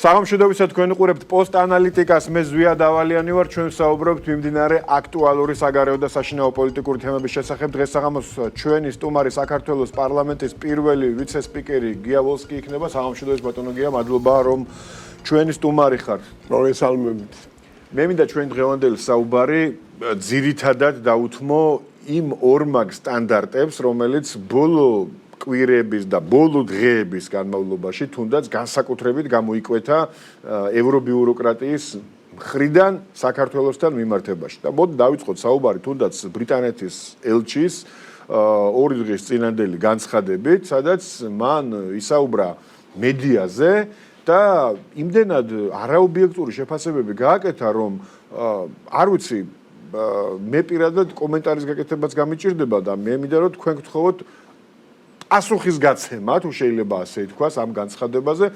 საღამოშიდობისა თქვენ უყურებთ პოსტ-ანალიტიკას, მე ზვია დავალიანი ვარ, ჩვენ საუბრობთ მიმდინარე აქტუალური საგარეო და საშინაო პოლიტიკური თემების შესახებ. დღეს საღამოს ჩვენი სტუმარი საქართველოს პარლამენტის პირველი ვიცე-სპიკერი გია ვოლსკი იქნება. საღამოშიდობის ბატონო გია, მადლობა რომ ჩვენი სტუმარი ხარ. მოგესალმებით. მე მინდა ჩვენ დღევანდელი საუბარი ძირითადად დაუთმო იმ ორმაგ სტანდარტებს, რომელიც ბოლო კვირების და ბოლო დღეების განმავლობაში თუნდაც განსაკუთრებით გამოიკვეთა ევრობიუროკრატიის მხრიდან საქართველოსთან მიმართებაში. და მოდი დავიწყოთ საუბარი თუნდაც ბრიტანეთის ელჩის ორი დღის წინანდელი განცხადებით, სადაც მან ისაუბრა მედიაზე და იმდენად არაობიექტური შეფასებები გააკეთა, რომ არ ვიცი, მე პირადად კომენტარის გაკეთებაც გამიჭირდება და მე მინდა რომ თქვენ გთხოვოთ პასუხის გაცემა, თუ შეიძლება ასე ითქვას, ამ განცხადებაზე.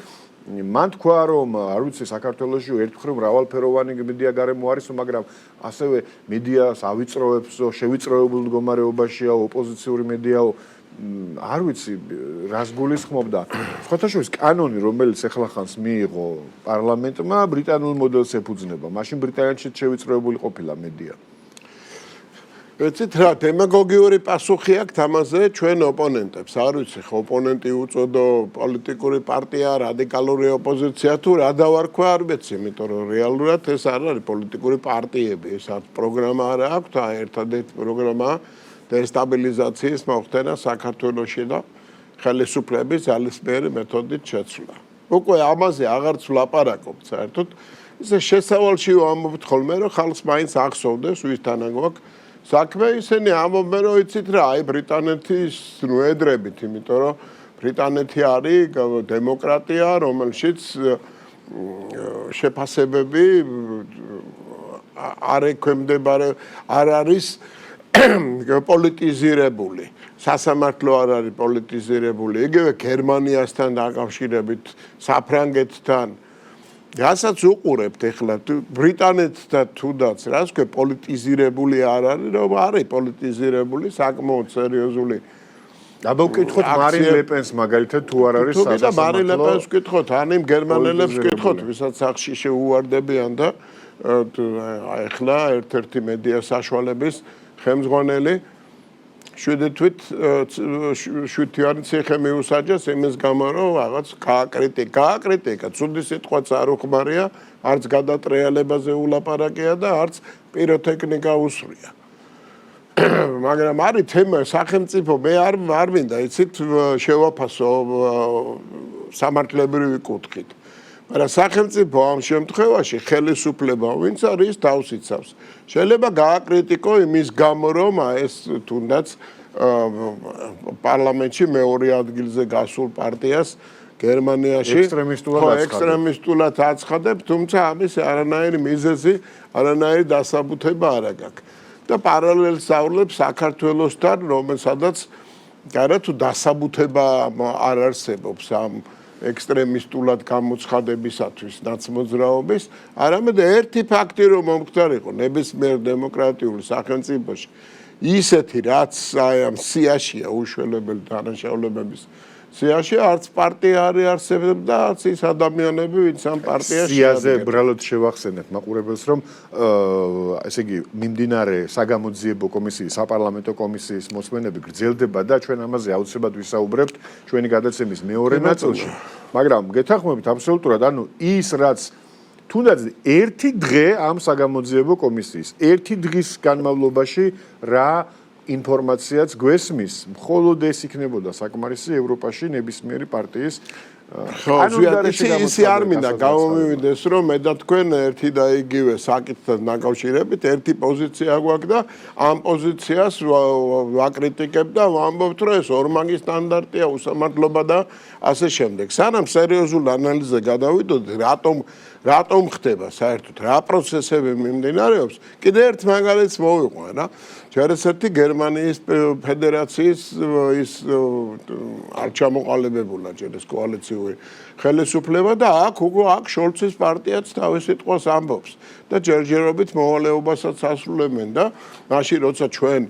მან თქვა, რომ არ ვიცი, საქართველოში ერთხელ მრავალფეროვანი მედია გარემო არის, მაგრამ ასევე მედიას ავიწროებს, შევიწროებულ მდგომარეობაშია, ოპოზიციური მედიაო, არ ვიცი, რას გულისხმობდა. სხვათაშორის კანონი, რომელიც ეხლახანს მიიღო პარლამენტმა, ბრიტანულ მოდელს ეფუძნება. მაშინ ბრიტანეთშიც შევიწროებული ყოფილა მედია. ეცით რა დემაგოგიური პასუხი აქვს ამაზე ჩვენ ოპონენტებს. არ ვიცი, ხო ოპონენტი უწოდო პოლიტიკური პარტია, რადიკალური ოპოზიცია თუ რა დავარქვა, არ ვიცი, იმიტომ რომ რეალურად ეს არ არის პოლიტიკური პარტიები, ეს პროგრამა არა აქვს, ერთადერთი პროგრამა დესტაბილიზაციის მოხდენა საქართველოში და ხელისუფლების ძალისმიერი მეთოდით შეცვლა. უკვე ამაზე აღარც ვლაპარაკობთ საერთოდ. ისე შესავალში ვამბობთ ხოლმე, რომ ხალხს მაინც ახსოვდეს ვისთან გვაქვს საქმე, ისინი ამბობენ, რომ იცით რა, აი ბრიტანეთის ნუედრებით, იმიტომ რომ ბრიტანეთი არის დემოკრატია, რომელშიც შეფასებები არ ექვემდებარე, არ არის პოლიტიზირებული. სასამართლო არ არის პოლიტიზირებული. იგივე გერმანიასთან დაკავშირებით, საფრანგეთთან რასაც უყურებთ ეხლა ბრიტანეთთან თუდაც რას ქვია პოლიტიზირებული არ არის, რომ არის პოლიტიზირებული, საკმაოდ სერიოზული. აბა ვკითხოთ მარინ ლეპენს მაგალითად თუ არ არის სასამართლო. თუ მარინ ლეპენს ვკითხოთ, ან იმ გერმანელებს ვკითხოთ, ვისაც სახში შეუვარდებიან და ეხლა ერთ-ერთი მედია საშუალების ხელმძღვანელი 7 თვით ციხე მიუსაჯეს იმის გამო, რომ რაღაც გააკრიტიკა, ცუდი სიტყვაც არ უხმარია, არც გადატრიალებაზე ულაპარაკია და არც პიროტექნიკა უსვრია. მაგრამ არის თემა სახელმწიფო, მე არ მინდა იცით შევაფასო სამართლებრივი კუთხით. მაგრამ სახელმწიფო ამ შემთხვევაში ხელისუფლება ვინც არის თავს იცავს. შეიძლება გააკრიტიკო იმის გამო, რომ ეს თუნდაც პარლამენტში მეორე ადგილზე გასულ პარტიას გერმანიაში ექსტრემისტულად აცხადებს, თუმცა ამის არანაირი მიზეზი, არანაირი დასაბუთება არ აქვს. და პარალელს სწავლებს საქართველოსთან, რომელსაც არა თუ დასაბუთება არ არსებობს ამ ექსტრემისტულად გამოცხადებისათვის ნაცმოძრაობის, არამედ ერთი ფაქტი რომ მომხდარიყო ნებისმიერ დემოკრატიულ სახელმწიფოში ისეთი რაც აი ამ სიაშია უშველებელი დანაშაულებების სიაში არც პარტია არ არსებობდა, არც ის ადამიანები, ვინც ამ პარტიაში სიაზე ბრალოდ შევახსენეთ მაყურებელს, რომ ესე იგი მიმდინარე საგამოძიებო კომისიის, საპარლამენტო კომისიის მოსმენები გრძელდება და ჩვენ ამაზე აუცილებლად ვისაუბრებთ ჩვენი გადაცემის მეორე ნაწილში. მაგრამ გეთანხმებით აბსოლუტურად, ანუ ის რაც თუნდაც ერთი დღე ამ საგამოძიებო კომისიის, ერთი დღის განმავლობაში რა ინფორმაციაც გვესმის, მხოლოდ ეს იქნებოდა საკმარისი ევროპაში ნებისმიერი პარტიის ისე არ მინდა გამომივიდეს, რომ მე და თქვენ ერთი და იგივე საკითხთან დაკავშირებით ერთი პოზიცია გვაქვს და ამ პოზიციას ვაკრიტიკებ და ვამბობთ, რომ ეს ორმაგი სტანდარტია, უსამართლობა და ასე შემდეგ. სანამ სერიოზულ ანალიზზე გადავიდოდეთ, რატომ ხდება საერთოდ, რა პროცესები მიმდინარეობს, კიდევ ერთ მაგალითს მოვიყვან რა. ჯერესერთი გერმანიის ფედერაციის ის არ ჩამოყალიბებულა ჯერეს კოალიციური ხელისუფლება და აქ შოლცის პარტიაც თავის სიტყვას ამბობს და ჯერჯერობით მოვალეობასაც ასრულებენ და მაშინ როცა ჩვენ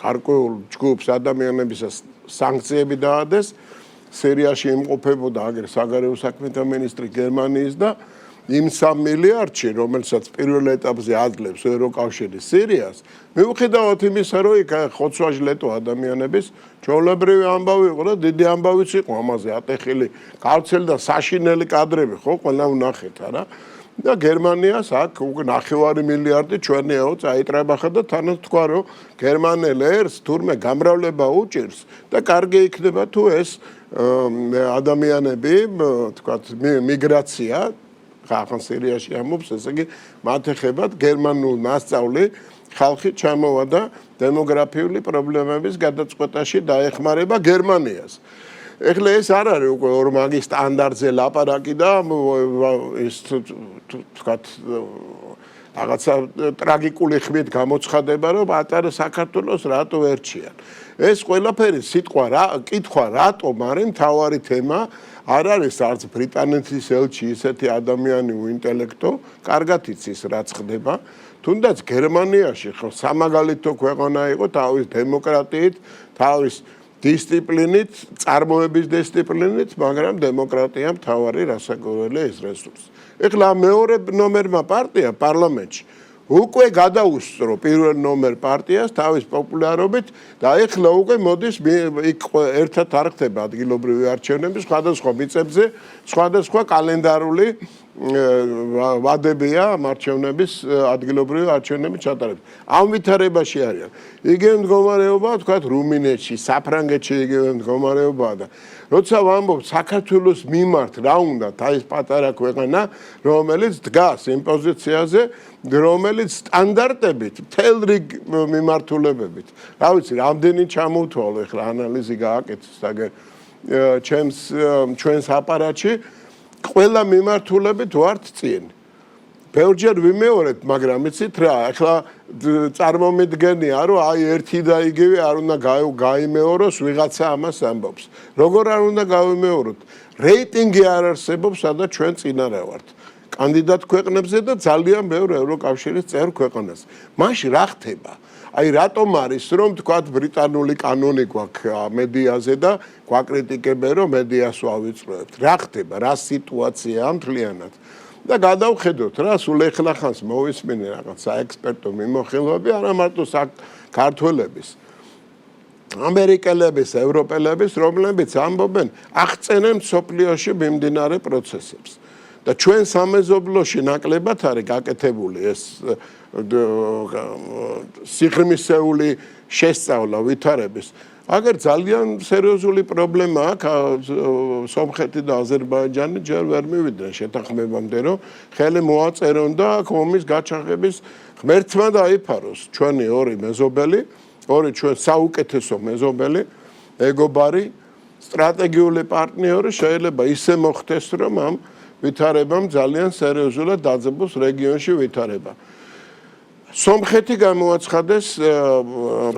გარკვეულ ჯგუფს ადამიანებისას სანქციები დაადეს სერიაში იმყოფებოდა აგერ საგარეო საქმეთა მინისტრი გერმანიის და იმ 3 მილიარდში, რომელსაც პირველ ეტაპზე აძლევს ევროკავშირი სირიას, მიუხედავად იმისა, რომ იქ ხოცვა-ჟლეტო ადამიანების ჩვეულებრივი ამბავი იყო და დიდი ამბავიც იყო ამაზე ატეხილი გავრცელი და საშინელი კადრები, ხო, ყველა ვნახეთ, არა? და გერმანიას აქ უკვე 9 მილიარდი ჩვენიაო წაიტრაბახა და თანაც თქვა, რომ გერმანელ ერს თურმე გამრავლება უჭირს და კარგი იქნება თუ ეს ადამიანები, თქვათ, მიგრაცია ხახან სირიაში ამობს, ესე იგი მათ ეხებათ გერმანულ მასწავლი ხალხი ჩამოვა და დემოგრაფიული პრობლემების გადაწყვეტაში დაეხმარება გერმანიას. ეხლა ეს არ არის უკვე ორმაგი სტანდარტზე ლაპარაკი და ის თქვათ რაღაცა ტრაგიკული ხმით გამოცხადება, რომ პატარა საქართველოს რატო ერჩიან. ეს ყველაფერი კითხვა რატომ არის მთავარი თემა არ არის არც ბრიტანეთის ელჩი ისეთი ადამიანი უინტელექტო, კარგად იცის რაც ხდება, თუნდაც გერმანიაში ხო სამაგალითო ქვეყანა იყო თავის დემოკრატიით, თავის დისციპლინით, წარმოების დისციპლინით, მაგრამ დემოკრატია მთავარი რასაკვირველია ეს რესურსი. ეხლა მეორე ნომერმა პარტია პარლამენტში უკვე გადაუსწრო პირველ ნომერ პარტიას თავის პოპულარობით და ეხლა უკვე მოდის იქ ერთად არ ხდება ადგილობრივი არჩევნები სხვადასხვა მიწებზე, სხვადასხვა კალენდარული ვადებია არჩევნების ადგილობრივი არჩევნების ჩატარება. ამ ვითარებაში არიან. იგივე მდგომარეობაა თქვათ რუმინეთში, საფრანგეთში იგივე მდგომარეობაა და როცა ვამბობ საქართველოს მიმართ რა უნდა ეს პატარა ქვეყანა, რომელიც დგას იმ პოზიციაზე, რომელიც სტანდარტებით, მთელ რიგ მიმართულებებით. რა ვიცი, რამდენი ჩამოვთვალო ეხლა ანალიზი გააკეთეს აგერ ჩვენს აპარატში ყველა მიმართულებით ვართ წინ. ბევრჯერ ვიმეორებ, მაგრამ იცით რა, ახლა წარმომიდგენია, რომ აი ერთი და იგივე არ უნდა გაიმეოროს, ვიღაცა ამას ამბობს. როგორ არ უნდა გავიმეოროთ? რეიტინგი არ არსებობს, სადაც ჩვენ წინარა ვართ. კანდიდატ ქვეყნებზე და ძალიან ბევრ ევროკავშირის წევრ ქვეყანას. მაშინ რა ხდება? აი რატომ არის რომ თქვათ ბრიტანული კანონი გვაქვს მედიაზე და გვაკრიტიკებენ რომ მედიას ვავიწროებთ. რა ხდება? რა სიტუაციაა მთლიანად? და გადავხედოთ რა სულ ეხლახანს მოვისმინე რაღაც საექსპერტო მიმოხილვები არა მარტო საქართველების ამერიკელების, ევროპელების, რომლებიც ამბობენ აღწენენ სოფლიოში მიმდინარე პროცესებს. და ჩვენ სამეზობლოში ნაკლებად არის გაკეთებული ეს სიღრმისეული შესწავლა ვითარების. აგერ ძალიან სერიოზული პრობლემა აქვს სომხეთი და აზერბაიჯანი ჯერ ვერ მივიდნენ შეთანხმებამდე, რომ ხელი მოაწერონ და ომის გაჩაღების ღმერთმა დაიფაროს ჩვენი ორი მეზობელი, ორი ჩვენ საუკეთესო მეზობელი, მეგობარი, სტრატეგიული პარტნიორი შეიძლება ისე მოხდეს, რომ ამ ვითარებამ ძალიან სერიოზულად დაძაბოს რეგიონში ვითარება. სომხეთი გამოაცხადეს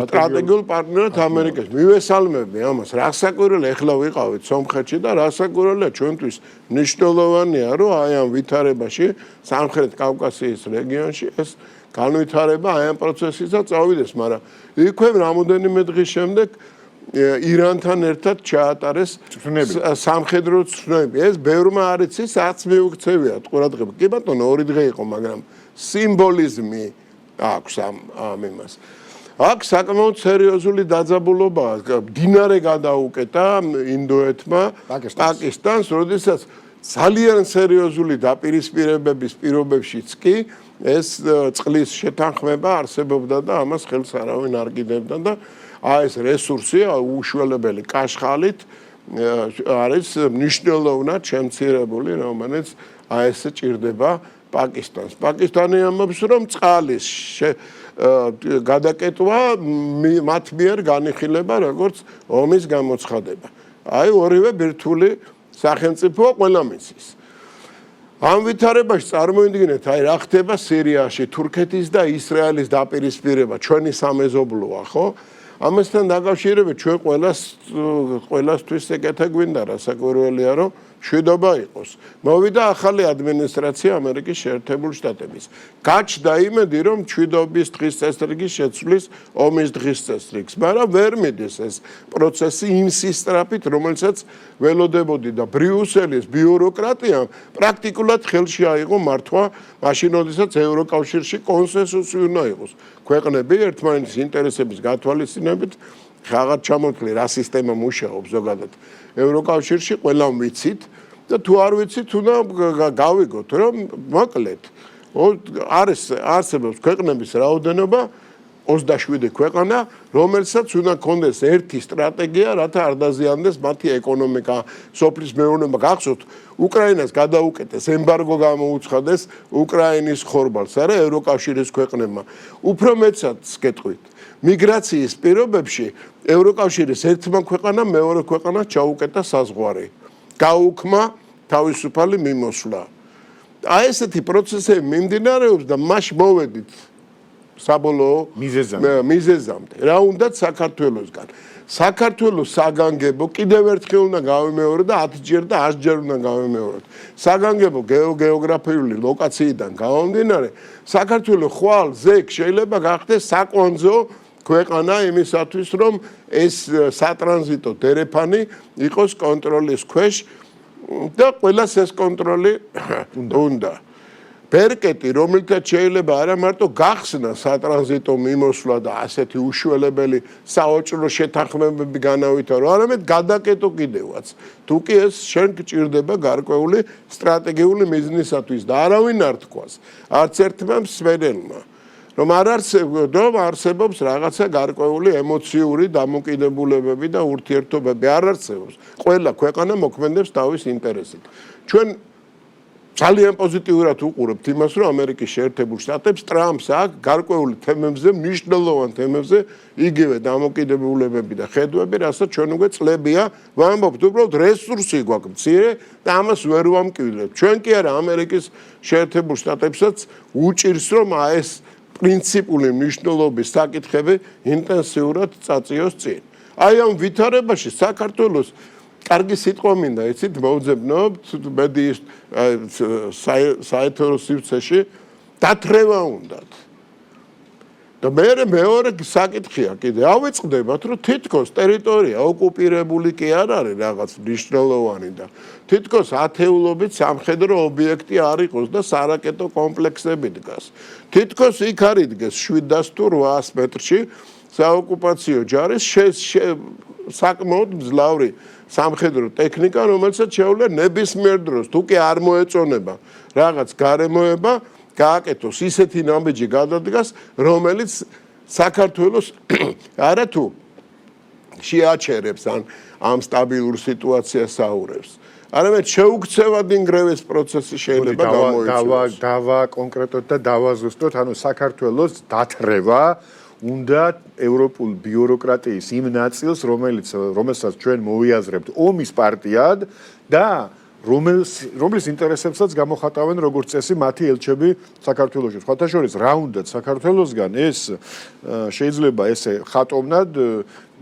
სტრატეგიულ პარტნიორად ამერიკას. მივესალმები ამას. რასაკვირველია ეხლა ვიყავით სომხეთში და რასაკვირველია ჩვენთვის მნიშვნელოვანია, რომ აი ამ ვითარებაში სამხრეთ კავკასიის რეგიონში ეს განვითარება აი ამ პროცესისას წავიდეს, მაგრამ იქვე რამოდენიმე დღის შემდეგ ირანთან ერთად ჩაატარეს სამხედრო ცნები. ეს ბევრმა არ იცის, რაც მიუქცევიათ ყურადღება. კი ბატონო, 2 დღე იყო, მაგრამ სიმბოლიზმი აქვს ამ იმას. აქ საკმაოდ სერიოზული დაძაბულობაა. მდინარე გადაუკეტა ინდოეთმა პაკისტანს, როდესაც ძალიან სერიოზული დაპირისპირებების პირობებშიც კი ეს წყლის შეთანხმება არსებობდა და ამას ხელს არავინ არ კიდევდა და აი ეს რესურსი უშველებელი კაშხალით არის მნიშვნელოვნად შემცირებული, რომელიც აი ეს ჭირდება პაკისტანს. პაკისტანი ამბობს, რომ წყალის გადაკეტვა მათ მიერ განიხილება როგორც ომის გამოცხადება. აი ორივე ბირთვული სახელმწიფო ყველა მისის. ამ ვითარებაში წარმოიდგინეთ, აი რა ხდება სირიაში, თურქეთის და ისრაელის დაპირისპირება, ჩვენი სამეზობლოა, ხო? ამასთან დაკავშირებით ჩვენ ყველასთვის ეკეთა გვინდა რასაკვირველია, რომ მშვიდობა იყოს. მოვიდა ახალი ადმინისტრაცია ამერიკის შეერთებული შტატების. გაჩნდა იმედი, რომ მშვიდობის დღის წესრიგის შეცვლის ომის დღის წესრიგს, მაგრამ ვერ მიდის ეს პროცესი იმ სისტრაფით, რომელსაც ველოდებოდი და ბრიუსელის ბიუროკრატიამ პრაქტიკულად ხელში აიღო მართვა მაშინ, როდესაც ევროკავშირში კონსენსუსი უნდა იყოს. ქვეყნები ერთმანეთის ინტერესების გათვალისწინებით რაღაც ჩამოთვლი რა სისტემა მუშაობს ზოგადად ევროკავშირში ყველამ ვიცით და თუ არ ვიცით უნდა გავიგოთ რომ მოკლედ არსებობს ქვეყნების რაოდენობა 27 ქვეყანა რომელსაც უნდა კონდეს ერთი სტრატეგია რათა არ დაზიანდეს მათი ეკონომიკა სოფლის მეურნეობა გახსოვთ უკრაინას გადაუკეთეს ემბარგო გამოუცხადეს უკრაინის ხორბალს არა ევროკავშირის ქვეყნებმა უფრო მეცად გეტყვით მიგრაციის პირობებში ევროკავშირის ერთმა ქვეყანამ მეორე ქვეყანას ჩაუკეტა საზღვარი. გაუქმა თავისუფალი მიმოსვლა. აი ესეთი პროცესები მიმდინარეობს და მას მოვედით საბოლოო მიზეზამდე. რა უნდათ საქართველოსგან. საქართველოს საგანგებო კიდევ ერთხელ უნდა გავიმეოროთ და 10 ჯერ და 100 ჯერ უნდა გავიმეოროთ. საგანგებო გეოგრაფიული ლოკაციიდან გამომდინარე საქართველოს ხვალ ზეგ შეიძლება გახდეს საკვანძო ქვეყანა იმისათვის რომ ეს სატრანზიტო დერეფანი იყოს კონტროლის ქვეშ და ყველას ეს კონტროლი უნდა. ბერკეტი რომელთაც შეიძლება არა მარტო გახსნა სატრანზიტო მიმოსვლა და ასეთი უშველებელი საოჭრო შეთანხმებები განავითარო, არამედ გადაკეტო კიდევაც. თუ კი ეს შენ გჭირდება გარკვეული სტრატეგიული მიზნისათვის და არავინ არ თქვას, არც ერთმა მსმენელმა. რომ არ არსებობს რაღაცა გარკვეული ემოციური დამოკიდებულებები და ურთიერთობები არ არსებობს. ყველა ქვეყანა მოქმედებს თავის ინტერესით. ჩვენ ძალიან პოზიტიურად უყურებთ იმას, რომ ამერიკის შეერთებულ შტატებს ტრამპს აქვს გარკვეული თემებზე, მნიშვნელოვან თემებზე იგივე დამოკიდებულებები და ხედვები, რასაც ჩვენ უკვე წლებია ვამბობთ, უბრალოდ რესურსი გვაქვს მცირე და ამას ვერ ვამკვილებთ. ჩვენ კი არა ამერიკის შეერთებულ შტატებსაც უჭირს რომ ეს პრინციპული მნიშვნელობის საკითხები ინტენსიურად წაწიოს წინ. აი ამ ვითარებაში საქართველოს კარგი სიტყვა მინდა, იცით, მოვძებნობთ მედიის საეთერო სივრცეში დათრევა უნდათ. და მეორე საკითხია კიდე ავიწყდებათ, რომ თითქოს ტერიტორია ოკუპირებული კი არ არის რაღაც მნიშვნელოვანი და თითქოს ათეულობით სამხედრო ობიექტი არ იყოს და სარაკეტო კომპლექსები დგას. თითქოს იქ არ იდგეს 700 თუ 800 მეტრში საოკუპაციო ჯარის საკმაოდ მძლავრი სამხედრო ტექნიკა, რომელსაც შეუძლია ნებისმიერ დროს თუ კი არ მოეწონება რაღაც გარემოება გააკეთოს ისეთი ნაბიჯი გადადგას, რომელიც საქართველოს არათუ შეაჩერებს ამ სტაბილურ სიტუაციას აურევს. არამედ შეუქცევად ინგრევის პროცესი შეიძლება გამოიწვიოს. დავა კონკრეტულად და დავაზუსტოთ, ანუ საქართველოს დათრევა უნდა ევროპულ ბიუროკრატიის იმ ნაწილს, რომელსაც ჩვენ მოვიაზრებთ ომის პარტიად და რომლის ინტერესებსაც გამოხატავენ როგორც წესი მათი ელჩები საქართველოში. სხვათა შორის რა უნდათ საქართველოსგან ეს შეიძლება ესე ხატოვნად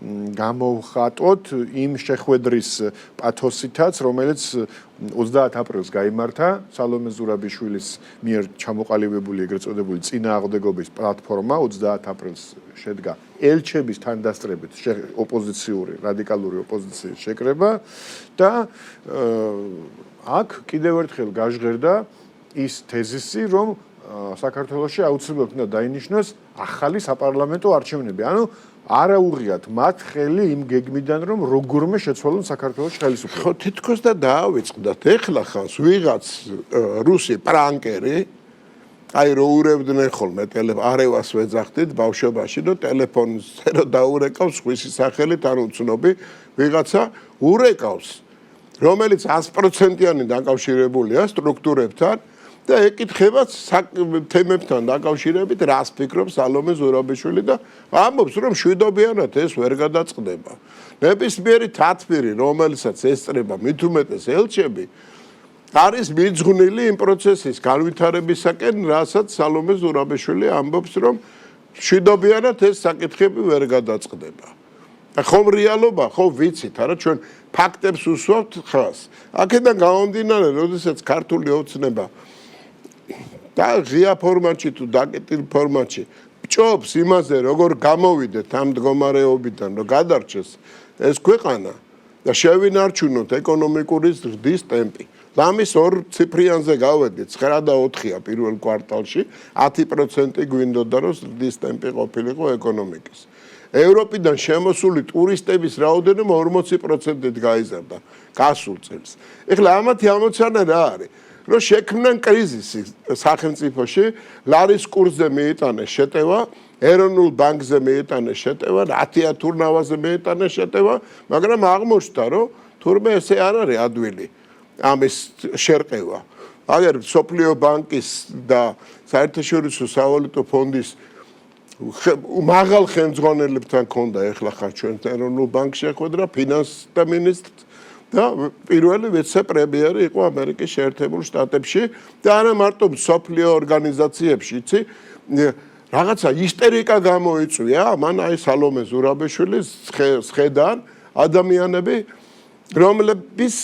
გამოვხატოთ იმ შეხვედრის პათოსითაც, რომელიც 30 აპრილს გაიმართა სალომე ზურაბიშვილის მიერ ჩამოყალიბებული ეგრეთ წოდებული წინააღმდეგობის პლატფორმა 30 აპრილს შედგა ელჩების თანდასწრებით ოპოზიციური რადიკალური ოპოზიციის შეკრება და აქ კიდევ ერთხელ გაჟღერდა ის თეზისი, რომ საქართველოში აუცილებლად უნდა დაინიშნოს ახალი საპარლამენტო არჩევნები. ანუ არა უღიათ მათ ხელი იმ გეგმიდან, რომ როგორმე შეცვალონ საქართველოს ხელისუფლება. ხო, თითქოს და დაავიწყდათ. ეხლა ხანს ვიღაც რუსი პრანკერი, აი რო ურევდნენ ხოლმე არევას ვეძახდით ბავშვობაში და ტელეფონს რო დაურეკავს ხვისი სახელით არ უცნობი ვიღაცა ურეკავს, რომელიც 100%-იანი დაკავშირებულია სტრუქტურებთან და ეკითხება თემებთან დაკავშირებით, რას ფიქრობს სალომე ზურაბიშვილი და ამბობს, რომ შვიდობიანად ეს ვერ გადაწყდება. ნებისმიერი თათბირი, რომელსაც ესწრება მით უმეტეს ელჩები, არის მიძღვნილი იმ პროცესის განვითარებისაკენ, რასაც სალომე ზურაბიშვილი ამბობს, რომ შვიდობიანად ეს საკითხები ვერ გადაწყდება. ხომ რეალობა, ხო ვიცით, არა ჩვენ ფაქტებს უსვამთ ხას. აქედან გამომდინარე, როდესაც ქართული ოცნება და ღია ფორმატში თუ დაკეტილ ფორმატში ჭობს იმაზე, როგორ გამოვიდეთ ამ მდგომარეობიდან, რომ გადარჩეს ეს ქვეყანა და შევინარჩუნოთ ეკონომიკური ზრდის ტემპი. ლამის 2 ციფრიანზე გავედით, 9 და 4-ია პირველ კვარტალში, 10% გვინდოდა, რომ ზრდის ტემპი ყოფილიყო ეკონომიკის. ევროპიდან შემოსული ტურისტების რაოდენობა 40%-ით გაიზარდა გასულ წელს. ეხლა ამათი ამოცანა რა არის? რომ შექმნან კრიზისი სახელმწიფოში, ლარის კურსზე მიიტანეს შეტევა, ეროვნულ ბანკზე მიიტანეს შეტევა, რათია თურნავაზე მიიტანეს შეტევა, მაგრამ აღმოჩნდა, რომ თურმე ესე არ არის ადვილი ამის შერყევა. აგერ სოფლიო ბანკის და საერთაშორისო სავალუტო ფონდის მაღალ ხელმძღვანელებთან ქონდა ეხლა ხარ ჩვენ ეროვნულ ბანკში შეხვედრა ფინანსთა მინისტრს და პირველი ვიცე-პრემიერი იყო ამერიკის შეერთებულ შტატებში და არა მარტო სოფლიო ორგანიზაციებში, იცი, რაღაცა ისტერიკა გამოიწვია, მან აი სალომე ზურაბიშვილის სხედან ადამიანები რომლების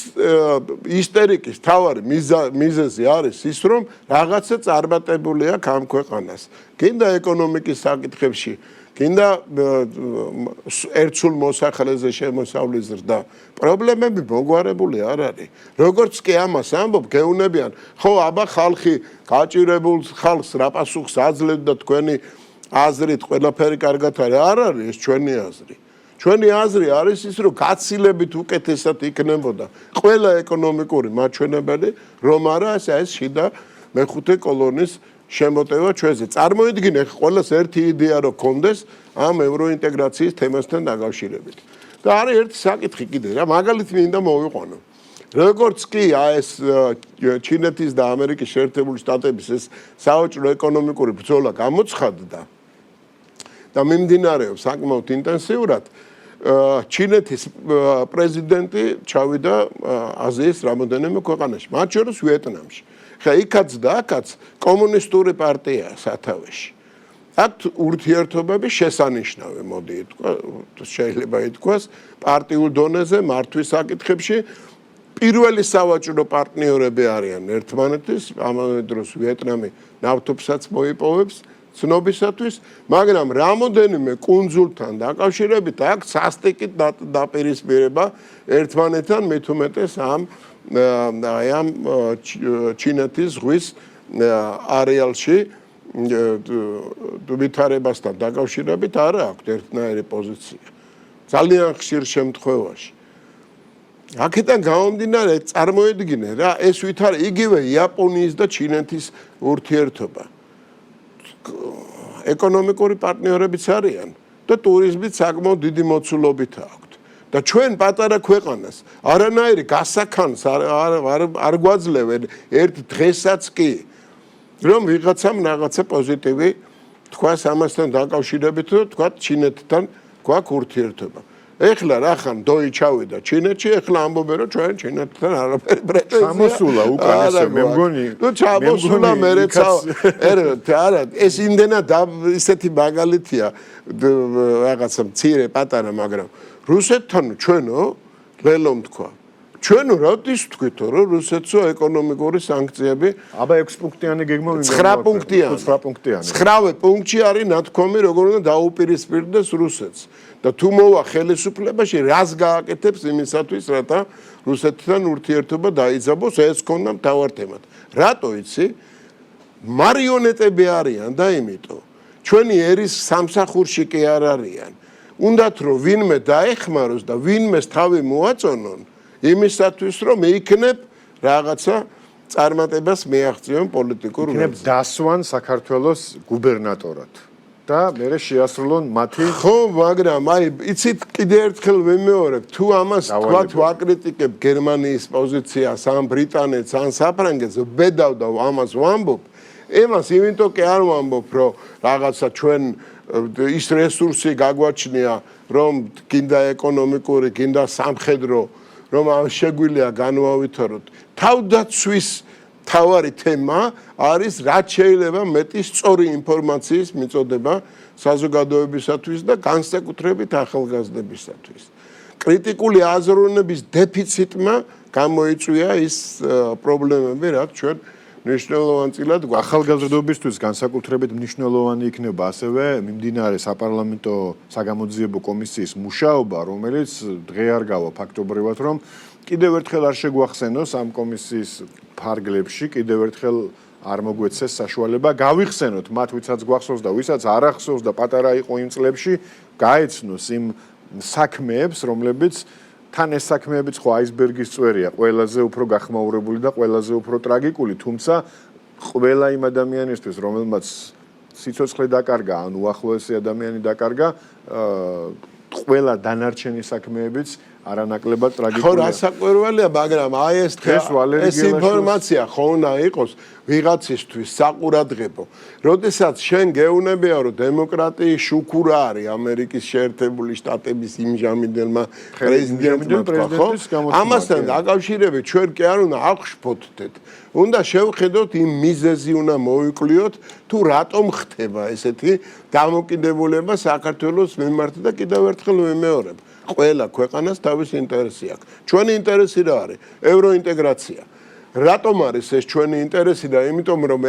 ისტერიკის თავარი მიზეზი არის ის, რომ რაღაცა წარმატებული აქვს ამ ქვეყანას. გინდა ეკონომიკის საკითხებში, გინდა ერთსულ მოსახლეზე შემოსავლის ზრდა. პრობლემები მოგვარებული არ არის. როგორც კი ამას ამბობ, გეუნებიან, ხო, აბა ხალხი გაჭირებულ ხალხს რა პასუხს აძლევთ და თქვენი აზრით ყველაფერი კარგად არის. არ არის ეს ჩვენი აზრი. ჩვენი აზრი არის ის, რომ გაცილებით უკეთესად იქნებოდა ყველა ეკონომიკური მაჩვენებელი, რომ არა ეს შიდა მეხუთე კოლონის შემოტევა ჩვენზე. წარმოიდგინე, ყველას ერთი იდეა რო კონდეს ამ ევროინტეგრაციის თემასთან დაკავშირებით. და არის ერთი საკითხი კიდე რა, მაგალითი მინდა მოვიყვანო. როგორც კი ეს ჩინეთის და ამერიკის შეერთებული შტატების ეს საოჭრო ეკონომიკური ბრძოლა გამოცხადდა და მიმდინარეობს საკმაოდ ინტენსიურად, ჩინეთის პრეზიდენტი ჩავიდა აზიის რამოდენიმე ქვეყანაში, მათ შორის ვიეტნამში. ხა იქაც და აქაც კომუნისტური პარტია სათავეში. აქ ურთიერთობები შესანიშნავი, მოდი ითქვა, შეიძლება ითქვას, პარტიულ დონეზე მართვის საკითხებში პირველი სავაჭრო პარტნიორები არიან ერთმანეთის, ამავე დროს ვიეტნამი ნავთობსაც მოიპოვებს ცნობისათვის, მაგრამ რამოდენიმე კუნძულთან დაკავშირებით აქ სასტიკით დაპირისპირება ერთმანეთთან, მით უმეტეს ამ ჩინეთის ზღვის არეალში ვითარებასთან დაკავშირებით არ აქვს ერთნაირი პოზიცია. ძალიან ხშირ შემთხვევაში. აქედან გამომდინარე, წარმოედგინე რა, ეს ვითარე იგივე იაპონიის და ჩინეთის ურთიერთობა. ეკონომიკური პარტნიორებიც არიან და ტურიზმით საკმაოდ დიდი მოცულობით აქვთ. და ჩვენ პატარა ქვეყანას არანაირი გასახანს არ გვაძლევენ ერთ დღესაც კი, რომ ვიღაცამ რაღაცა პოზიტივი თქვას ამასთან დაკავშირებით, რომ თქვა ჩინეთთან გვაქვს ურთიერთობა. ეხლა რახან დოი ჩავიდა ჩინეთში, ეხლა ამბობენ, რომ ჩვენ ჩინეთთან არაფერი პრეტენზია. ჩამოსულა უკანესო, მე მგონი. ნუ ჩამოსულა მეც არა, ეს იმდენად ისეთი მაგალითია, რაღაცა მცირე პატარა, მაგრამ რუსეთთან ჩვენო ლელომ თქვა. ჩვენო როდის თქვითო, რომ რუსეთსო ეკონომიკური სანქციები აბა 6 პუნქტიანი გეგმა 9 პუნქტიანი. 9 პუნქტიანი. 9 პუნქტში არის ნათქვამი, როგორ უნდა დაუპირისპირდეს რუსეთს. და თუ მოვა ხელისუფლებაში, რას გააკეთებს იმისათვის, რათა რუსეთთან ურთიერთობა დაიძაბოს, ეს ქონდა მთავარ თემად. რატო იცი? მარიონეტები არიან და იმიტომ. ჩვენი ერის სამსახურში კი არ არიან. უნდათ რომ ვინმე დაეხმაროს და ვინმეს თავი მოაწონონ, იმისათვის რომ მეიქნებ რაღაცა წარმატებას მეაღწიონ პოლიტიკურ ველზე. დასვან საქართველოს გუბერნატორად. და მე შეასრულონ მათი ხო, მაგრამ აი იცით კიდე ერთხელ ვიმეორებ, თუ ამას თქვათ ვაკრიტიკებ გერმანიის პოზიციას, ან ბრიტანეთს, ან საფრანგეთს, ვბედავ და ამას ვამბობ, ემას იმიტომ კი არ ვამბობ, რომ რაღაცა ჩვენ ის რესურსი გაგვაჩნია, რომ გინდა ეკონომიკური, გინდა სამხედრო, რომ ამ შეგვიძლია განვავითაროთ. თავდაცვის თავარი თემა არის, რაც შეიძლება მეტი სწორი ინფორმაციის მიწოდება საზოგადოებისათვის და განსაკუთრებით ახალგაზრდებისათვის. კრიტიკული აზროვნების დეფიციტმა გამოიწვია ის პრობლემები, რაც ჩვენ მნიშვნელოვანწილად ახალგაზრდობისთვის განსაკუთრებით მნიშვნელოვანი იქნება ასევე მიმდინარე საპარლამენტო საგამოძიებო კომისიის მუშაობა, რომელიც დღე არ გავა ფაქტობრივად, რომ კიდევ ერთხელ არ შეგვახსენოს ამ კომისიის ფარგლებში, კიდევ ერთხელ არ მოგვეცეს საშუალება გავიხსენოთ მათ, ვისაც გვახსოვს და ვისაც არ ახსოვს და პატარა იყო იმ წლებში, გაეცნოს იმ საქმეებს, რომლებიც თან ეს საქმეებიც ხო აისბერგის წვერია, ყველაზე უფრო გახმაურებული და ყველაზე უფრო ტრაგიკული, თუმცა ყველა იმ ადამიანისთვის, რომელმაც სიცოცხლე დაკარგა, ან უახლოესი ადამიანი დაკარგა, ყველა დანარჩენი საქმეებიც არანაკლებად ტრაგიკულია. ხო, რასაკვირველია, მაგრამ აი ეს ინფორმაცია ხო უნდა იყოს ვიღაცისთვის საყურადღებო. როდესაც შენ გეუბნებია, რომ დემოკრატიის შუქურა არის ამერიკის შეერთებული შტატების იმჟამინდელმა პრეზიდენტმა, ხო? ამასთან დაკავშირებით ჩვენ კი არ უნდა აღშფოთდეთ. უნდა შევხედოთ იმ მიზეზი უნდა მოვიკვლიოთ, თუ რატომ ხდება ესეთი დამოკიდებულება საქართველოს მიმართ და კიდევ ერთხელ ვიმეორებ. ყველა ქვეყანას თავის ინტერესი აქვს. ჩვენი ინტერესი რა არის? ევროინტეგრაცია. რატომ არის ეს ჩვენი ინტერესი და იმიტომ რომ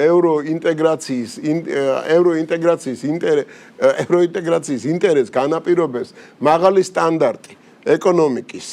ევროინტეგრაციის ინტერესს განაპირობებს მაღალი სტანდარტი ეკონომიკის,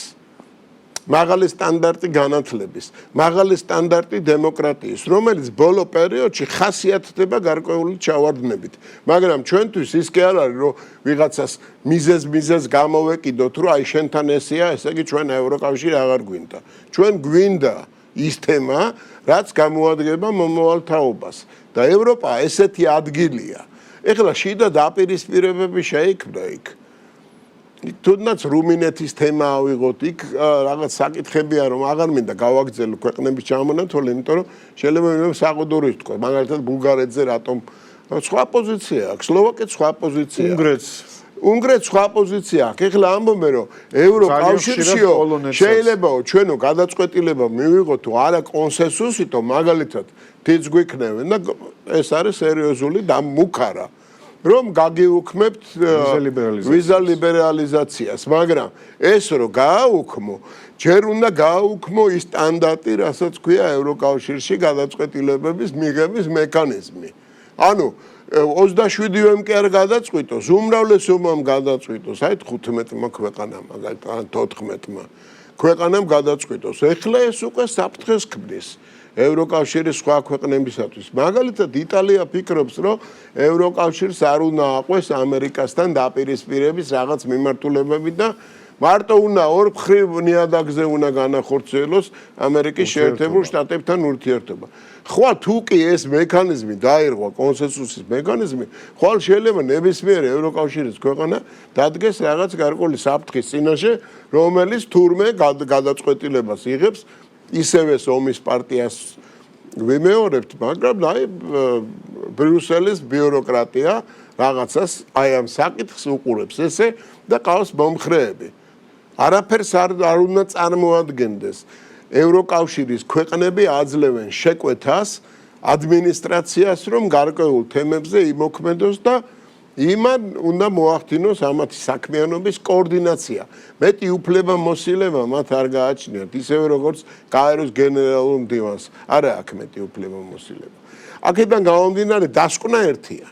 მაღალი სტანდარტი განათლების, მაღალი სტანდარტი დემოკრატიის, რომელიც ბოლო პერიოდში ხასიათდება გარკვეული ჩავარდნებით. მაგრამ ჩვენთვის ის კი არ არის, რომ ვიღაცას მიზეზ გამოვეკიდოთ, რომ აი შენთან ესეა, ესე იგი ჩვენ ევროკავშირი აღარ გვინდა. ჩვენ გვინდა ის თემა, რაც გამოადგება მომავალ თაობას და ევროპა ესეთი ადგილია. ეხლა შიდა დაპირისპირებები შეიქმნა იქ. თუნდაც რუმინეთის თემა ავიღოთ, იქ რაღაც საკითხებია, რომ აღარ მინდა გავაგრძელო ქვეყნების ჩამონათვალე, იმიტომ რომ შეიძლება საყუდურის თქვა, მაგალითად ბულგარეთზე რატომ სხვა პოზიცია აქვს, სლოვაკეთს სხვა პოზიცია. უნგრეთს სხვა პოზიცია აქვს. ეხლა ამბობენ, რომ ევროკავშირშიო შეიძლებაო ჩვენო გადაწყვეტილება მივიღოთ თუ არა კონსენსუსითო, მაგალითად თიც გვიქნევენ და ეს არის სერიოზული და მუქარა. რომ გაგიუქმებთ ვიზა ლიბერალიზაციას, მაგრამ ეს რომ გააუქმო, ჯერ უნდა გააუქმო ის სტანდარტი, რასაც ქვია ევროკავშირში გადაწყვეტილებების მიღების მექანიზმი. ანუ 27-ვემ კი არ გადაწყვიტოს, უმრავლესობამ გადაწყვიტოს, აი 15-მა ქვეყანამ, მაგალითად, ან 14-მა ქვეყანამ გადაწყვიტოს. ეხლა ეს უკვე საფრთხეს ქმნის. ევროკავშირის სხვა ქვეყნებისათვის. მაგალითად, იტალია ფიქრობს, რომ ევროკავშირს არ უნდა აყვეს ამერიკასთან დაპირისპირების რაღაც მიმართულებები და მარტო უნდა ორმხრივ ნიადაგზე უნდა განახორციელოს ამერიკის შეერთებულ შტატებთან ურთიერთობა. ხვალ თუ კი ეს მექანიზმი დაირღვა, კონსენსუსის მექანიზმი, ხვალ შეიძლება ნებისმიერი ევროკავშირის ქვეყანა დადგეს რაღაც გარკვეული საფრთხის წინაშე, რომელიც თურმე გადაწყვეტილებას იღებს ისევე ომის პარტიას ვიმეორებთ, მაგრამ აი ბრიუსელის ბიუროკრატია რაღაცას აი ამ საკითხს უყურებს ესე და ყავს მომხრეები. არაფერს არ უნდა წარმოადგენდეს. ევროკავშირის ქვეყნები აძლევენ შეკვეთას ადმინისტრაციას, რომ გარკვეულ თემებზე იმოქმედოს და იმან უნდა მოახდინოს ამათი საქმიანობის კოორდინაცია. მეტი უფლება მოსილება მათ არ გააჩნიათ, ისევე როგორც გაეროს გენერალურ მდივანს. არა აქვს მეტი უფლება მოსილება. აქედან გამომდინარე დასკვნა ერთია.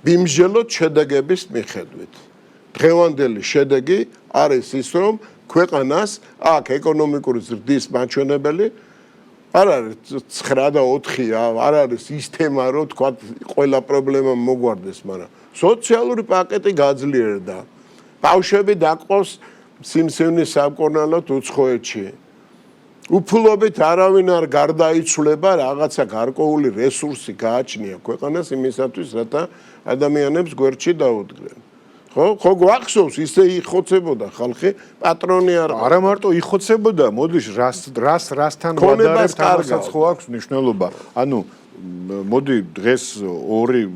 ბიმჟელოთ შედეგების მიხედვით. დღევანდელი შედეგი არის ის, რომ ქვეყანას აქ ეკონომიკური ზრდის მაჩვენებელი არ არის 9 და 4-ია, არ არის ის თემა, რომ თქვა ყველა პრობლემა მოგვარდეს, მაგრამ სოციალური პაკეტი გაძლიერდა. ბავშვები დაყავს სიმსივნის სამკურნალოდ უცხოეთში. უფლობით არავინ არ გარდაიცვლება, რაღაცა გარკვეული რესურსი გააჩნია ქვეყანას იმისათვის, რათა ადამიანებს გვერდში დაუდგნენ. ხო გვახსოვს ისე იხოცებოდა ხალხი, პატრონი არა მარტო იხოცებოდა, მოდიშ რასთან ვადარებთ ამასაც ხო აქვს მნიშვნელობა. ანუ მოდი დღეს ორი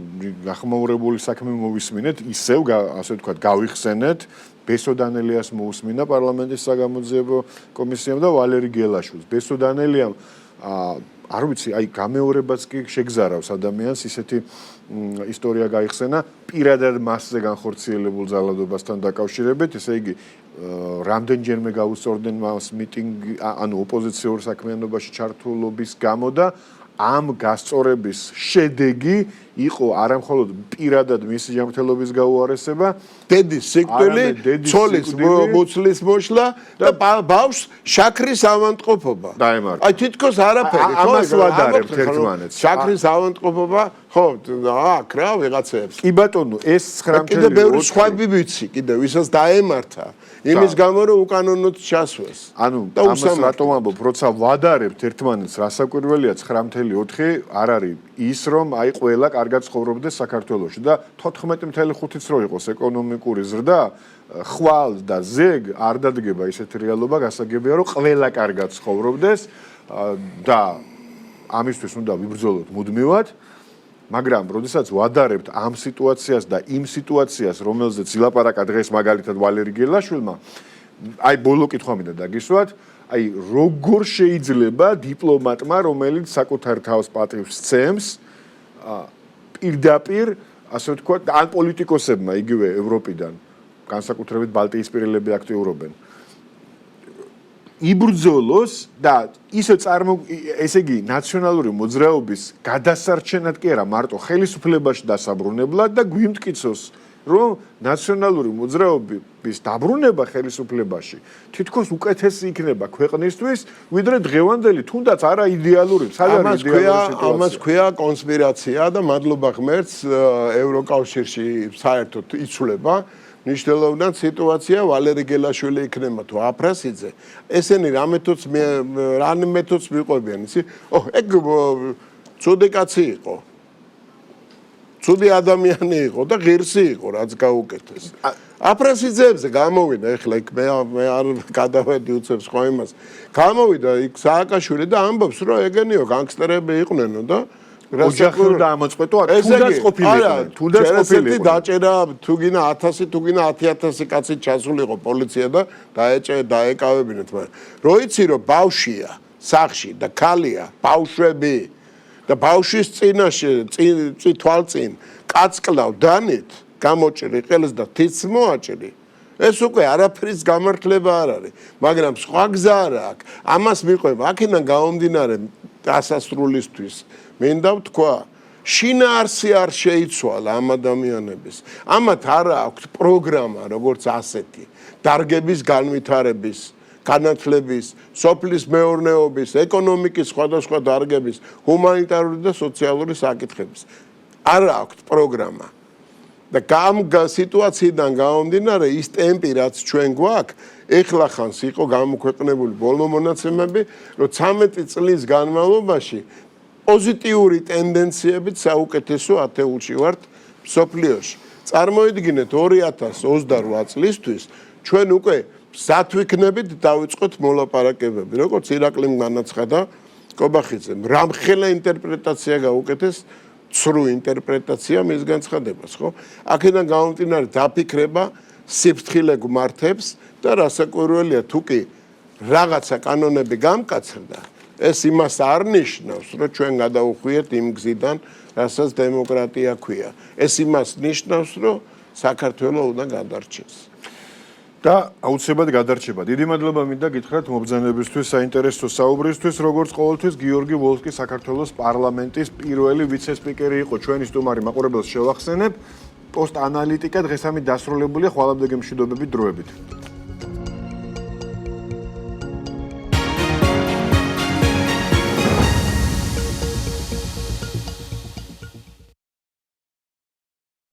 გახმაურებული საქმე მოვისმინეთ, ისევ ასე ვთქვათ, გავიხსენეთ ბესო დანელიას მოусმინა პარლამენტის საგამოძიებო კომისიამ და ვალერი გელაშვილს. ბესო დანელიამ არ ვიცი, აი გამეორებაც კი შეგზარავს ადამიანს ისეთი ისტორია გაიხსენა პირადად მასზე განხორციელებულ ძალადობასთან დაკავშირებით, ესე იგი რამდენჯერმე გაუსწორდნენ მას მიტინგი, ანუ ოპოზიციურ საქმიანობაში ჩართულობის გამო და ამ გასწორების შედეგი იყო არამხოლოდ პირადად მისი ჯანმრთელობის გაუარესება, დედის სიკვდილი, ცოლის მუცლის მოშლა და ბავშვს შაქრის ავადმყოფობა. დაემართა. აი თითქოს არაფერი, ხო? ამას ვადარებთ ერთმანეთს. შაქრის ავადმყოფობა, ხო, აქ რა ვიღაცებს. კი ბატონო, ეს 9 კიდე ბევრი სხვები ვიცი, კიდე ვისაც დაემართა. იმის გამო რომ უკანონოდ ჩასვეს. ანუ ამას რატომ ამბობ, როცა ვადარებთ ერთმანეთს, რასაკვირველია 9.4 არ არის ის რომ აი ყველა კარგად ცხოვრობდეს საქართველოში და 14.5-იც რო იყოს ეკონომიკური ზრდა, ხვალ და ზეგ არ დადგება ისეთი რეალობა, გასაგებია რომ ყველა კარგად ცხოვრობდეს და ამისთვის უნდა ვიბრძოლოთ მუდმივად. მაგრამ, როდესაც ვადარებთ ამ სიტუაციას და იმ სიტუაციას, რომელზეც ილაპარაკა დღეს მაგალითად ვალერი გელაშვილმა, აი ბოლო კითხვა მინდა დაგისვათ, აი როგორ შეიძლება დიპლომატმა, რომელიც საკუთარ თავს პატივს სცემს, პირდაპირ, ასე ვთქვათ, ან პოლიტიკოსებმა იგივე ევროპიდან, განსაკუთრებით ბალტიისპირელები აქტიურობენ, იბრძოლოს და ესე იგი ნაციონალური მოძრაობის გადასარჩენად კი არა მარტო ხელისუფლებაში დასაბრუნებლად და გვიმტკიცოს რომ ნაციონალური მოძრაობის დაბრუნება ხელისუფლებაში თითქოს უკეთესი იქნება ქვეყნისთვის ვიდრე დღევანდელი თუნდაც არა იდეალური ამას ქვია კონსპირაცია და მადლობა ღმერთს ევროკავშირში საერთოდ იცვლება ნიშნულოვანად სიტუაცია ვალერი გელაშვილი იქნება თუ აფრასიძე ესენი რა მეთოდს მიყვებიან ისი ეგ ცუდი კაცი იყო ცუდი ადამიანი იყო და ღირსი იყო რაც გაუკეთეს აფრასიძეებზე გამოვიდა ეხლა იქ მე არ გადავედი უცებს ხო იმას გამოვიდა იქ სააკაშვილი და ამბობს რომ ეგენიო განგსტერები იყვნენო და ოჯახური და ამოწყვეტო თუნდაც ყოფილიყო თუნდაც ყოფილიყო დაჭერა თუ გინა 1000 თუ გინა 10000 კაცი ჩასულიყო პოლიცია და დაეკავებინეთ მაგრამ რო იცი რომ ბავშვია სახში და ქალია ბავშვები და ბავშვის წინაშე თვალწინ კაცკლავ დანით გამოჭრი ყელს და თითს მოაჭრი ეს უკვე არაფრის გამართლება არ არის მაგრამ სხვა გზა არ აქვს ამას მიყვება აქედან გამომდინარე დასასრულისთვის მინდა ვთქვა შინაარსი არ შეიცვალა ამ ადამიანების ამათ არ აქვს პროგრამა როგორც ასეთი დარგების განვითარების განათლების სოფლის მეურნეობის ეკონომიკის სხვადასხვა დარგების ჰუმანიტარული და სოციალური საკითხების არ აქვს პროგრამა და ამ სიტუაციიდან გამომდინარე ის ტემპი რაც ჩვენ გვაქვს ეხლა ხანს იყო გამოქვეყნებული ბოლო მონაცემები რომ 13 წლის განმავლობაში პოზიტიური ტენდენციებით საუკეთესო ათეულში ვართ მსოფლიოში. წარმოიდგინეთ 2028 წლისთვის ჩვენ უკვე სათვიქნებით დავიწყოთ მოლაპარაკებები. როგორც ირაკლიმ განაცხადა კობახიძემ, რამხელა ინტერპრეტაცია გაუკეთეს, ცრუ ინტერპრეტაცია მის განცხადებას, ხო? აქედან გამომდინარე დაფიქრება სიფრთხილე გმართებს და რასაკვირველია თუ კი რაღაცა კანონები გამკაცრდა ეს იმას არ ნიშნავს, რომ ჩვენ გადავუხვიეთ იმ გზიდან, რასაც დემოკრატია ქვია. ეს იმას ნიშნავს, რომ საქართველოს უნდა გადარჩეს. და აუცილებლად გადარჩება. დიდი მადლობა მინდა გითხრათ მობრძანებისთვის, საინტერესო საუბრისთვის, როგორც ყოველთვის გიორგი ვოლსკი საქართველოს პარლამენტის პირველი ვიცე-სპიკერი იყო. ჩვენი სტუმარი მაყურებელს შევახსენებ. პოსტ ანალიტიკა დღესამით დასრულებულია, ხვალამდე გემშვიდობებით დროებით.